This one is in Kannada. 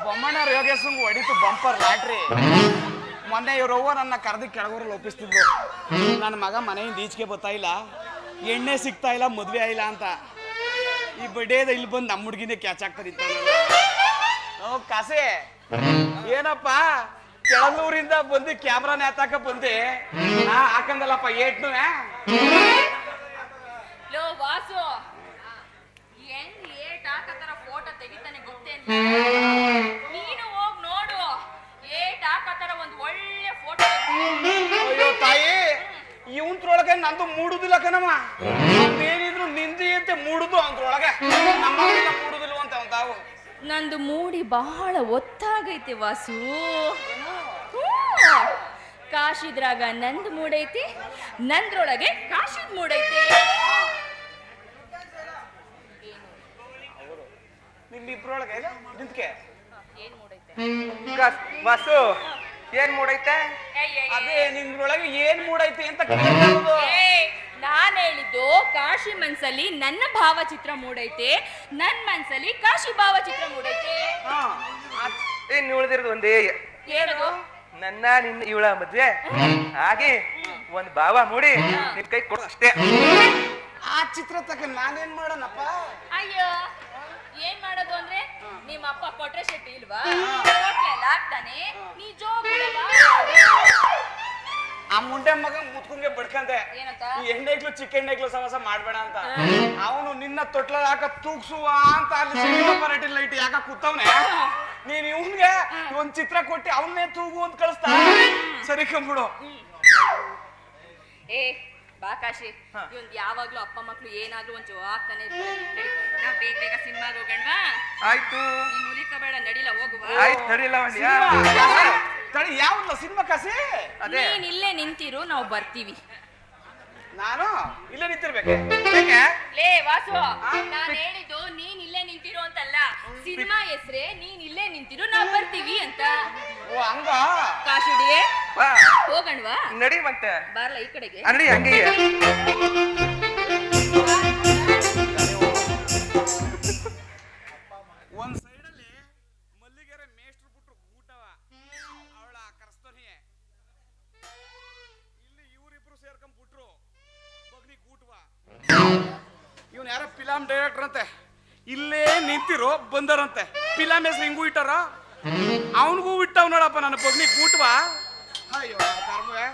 ಬೊಮ್ಮಣ್ಣ ಯೋಗೇಶಂಗ್ ಹೊಡಿತು ಬಂಪರ್ ಲಾಟ್ರಿ. ಮೊನ್ನೆ ಇವ್ರವ್ವ ನನ್ನ ಕರೆದು ಕೆಳಗೂರಲ್ಲಿ ಒಪ್ಪಿಸ್ತಿದ್ರು. ನನ್ನ ಮಗ ಮನೆಯಿಂದ ಈಚೆಗೆ ಬರ್ತಾ ಇಲ್ಲ, ಎಣ್ಣೆ ಸಿಗ್ತಾ ಇಲ್ಲ, ಮದ್ವೆ ಆಯಿಲ್ಲ ಅಂತ. ಈ ಬಡ್ಡೇದ ಇಲ್ಲಿ ಬಂದು ನಮ್ಮ ಹುಡುಗಿನೇ ಕ್ಯಾಚ್ ಆಗ್ತದಿತ್ತ. ಕಾಸೆ ಏನಪ್ಪ ಕೆಳಗೂರಿಂದ ಬಂದು ಕ್ಯಾಮ್ರಾ ನೇತಾಕ ಬಂದೆ, ಹಾಕಂದಲ್ಲಪ್ಪ ಏಟ್ನು. ವಾಸು ಹೆಂಗ್ ಏಟ್ ಹಾಕತರ ಫೋಟೋ ತೆಗಿತಾನೆ ಗೊತ್ತೇ? ನೀನು ಹೋಗ್ ನೋಡು, ಏಟ್ ಹಾಕತರ ಒಂದ್ ಒಳ್ಳೆ ಫೋಟೋ. ಅಯ್ಯೋ ತಾಯಿ, ಇವಂತ್ರೊಳಗೆ ನಂದು ಮೂಡುದಿಲ್ಲ ಕಣಮ್ಮ. ಏನಿದ್ರು ನಿಂದಿ ಅಂತ ಮೂಡುದು ಅಂದ್ರೊಳಗೆ, ನಮ್ಮ ಮೂಡುದಿಲ್ಲ ಅಂತ ತಾವು. ನಂದು ಮೂಡಿ ಬಹಳ ಒತ್ತಾಗೈತೆ ವಾಸು. ಕಾಶಿದ್ರಾಗ ನಂದು ಮೂಡೈತಿ, ನಂದ್ರೊಳಗೆ ಕಾಶಿದ್ ಮೂಡೈತೆ. ನಿಮ್ಮಿಬ್ರೊಳಗೆ ನಿಂತ್ಕೆ ಏನ್ ಮೂಡೈತೆ ವಾಸು? ಏನ್ ಮೂಡೈತೆ? ಅದೇ ನಿಮ್ರೊಳಗೆ ಏನ್ ಮೂಡೈತಿ ಅಂತ ಕೇಳಿರೋದು. ನಾನ್ ಹೇಳಿದ್ದು ಕಾಶಿ ಮನ್ಸಲ್ಲಿ ನನ್ನ ಭಾವಚಿತ್ರ ಮೂಡೈತೆ, ನನ್ ಮನ್ಸಲ್ಲಿ ಕಾಶಿ ಭಾವಚಿತ್ರ ಮೂಡೈತೆ. ಏನ್ ಉಳಿದಿರೋದು ಒಂದೇ, ಏನದು? ನನ್ನ ನಿನ್ನ ಇವಳ ಮದ್ವೆ ಹಾಗೆ ಒಂದ್ ಭಾವ ಮೂಡಿ ನಿನ್ ಕೈ ಕೊಡು ಅಷ್ಟೇ. ಆ ಚಿತ್ರ ತಕ ನಾನೇನ್ ಮಾಡೋಣಪ್ಪ? ಅಯ್ಯೋ, ಏನ್ ಮಾಡೋದು ಅಂದ್ರೆ ನಿಮ್ಮ ಅಪ್ಪ ಕೊಟ್ರೆ ಶೆಟ್ಟಿ ಇಲ್ವಾ? ಹೋಟ್ಲೆಲ್ಲ ಆಗ್ತಾನೆ, ನೀ ಜೋಗುಳವಾ? ಆ ಮುಂಡೆ ಮಗ ಮುತ್ಕೊಂಡೆ ಬಡ್ಕಂದೆ, ಏನಂತ? ಈ ಎಣ್ಣೆಗ್ಲು ಚಿಕ್ಕ ಎಣ್ಣೆಗ್ಲು ಸವಾಸ ಮಾಡ್ಬೇಡ ಅಂತ. ಅವನು ನಿನ್ನ ತೊಟ್ಲ ಯಾಕ ತೂಗ್ಸುವ ಅಂತ ಅಲ್ಲಿ ಸೆಕ್ಯೂರಿಟಿ ಲೈಟ್ ಯಾಕ ಕೂತವ್ನೆ. ನೀನ್ ಇವನ್ಗೆ ಒಂದ್ ಚಿತ್ರ ಕೊಟ್ಟಿ ಅವನ್ನೇ ತೂಗು ಅಂತ ಕಳಿಸ್ತಾ. ಸರಿ ಕಂಬಿಡು. ಏ ಬಾ ಕಾಶಿ, ಇವಂದ್ ಯಾವಾಗ್ಲೂ ಅಪ್ಪ ಮಕ್ಳು ಏನಾದ್ರೂ ಒಂಚೂರು ಆಗ್ತಾನೆ ಇರ್ತಾರೆ. ನಾವ್ ಬೇಗ ಬೇಗ ಸಿನಿಮಾಗ ಹೋಗಣ್ವಾ? ಆಯ್ತು, ನೀನ್ ಉಲಿಕಬೇಡ, ನಡಿಲ ಹೋಗುವ. ಆಯ್ತು ನಡಿಲ್ಲ ತಡಿ, ಯಾವಲ್ಲ ಸಿನಿಮಾ ಕಾಸಿ? ನೀನ್ ಇಲ್ಲೇ ನಿಂತಿರು, ನಾವು ಬರ್ತೀವಿ. ನಾನು ಇಲ್ಲೇ ನಿಂತಿರ್ಬೇಕು. ಲೇ ವಾಸು, ನಾನ್ ಹೇಳಿದ್ದು ನೀನ್ ಇಲ್ಲೇ ನಿಂತಿರು ಅಂತಲ್ಲ, ಸಿನಿಮಾ ಹೆಸ್ರೇ ನೀನ್ ಇಲ್ಲೇ ನಿಂತಿರು, ನಾವ್ ಬರ್ತೀವಿ ಅಂತ. ಓ ಹಂಗ? ಕಾಶಿಡಿಯೇ ಹೋಗಣ್ವಾ? ನಡಿ ಮತ್ತೆ, ಬಾರ್ಲ ಈ ಕಡೆಗೆ. ನಡಿ ಹಂಗೆ. ಒಂದ್ ಸೈಡಲ್ಲಿ ಮಲ್ಲಿಗೆರೆ ಮೇಷ್ಟ್ರು ಬಿಟ್ರು ಊಟವ, ಅವಳ ಕರ್ಸ್ತನಿ. ಇಲ್ಲಿ ಇವರಿಬ್ರು ಸೇರ್ಕೊಂಡ್ ಬಿಟ್ರು ಬಗ್ನಿ ಊಟವ. ಇವನ್ ಯಾರ ಫಿಲಂ ಡೈರೆಕ್ಟರ್ ಅಂತೆ, ಇಲ್ಲೇ ನಿಂತಿರೋ ಬಂದರಂತೆ. ಫಿಲಂ ಹೆಸರು ಹಿಂಗೂ ಇಟ್ಟಾರ, ಅವನಿಗೂ ಇಟ್ಟವ್ ನೋಡಪ್ಪ ನನ್ನ ಬಗ್ನಿ ಊಟವ. ಅಯ್ಯೋ ಕರ್ಮವೆ.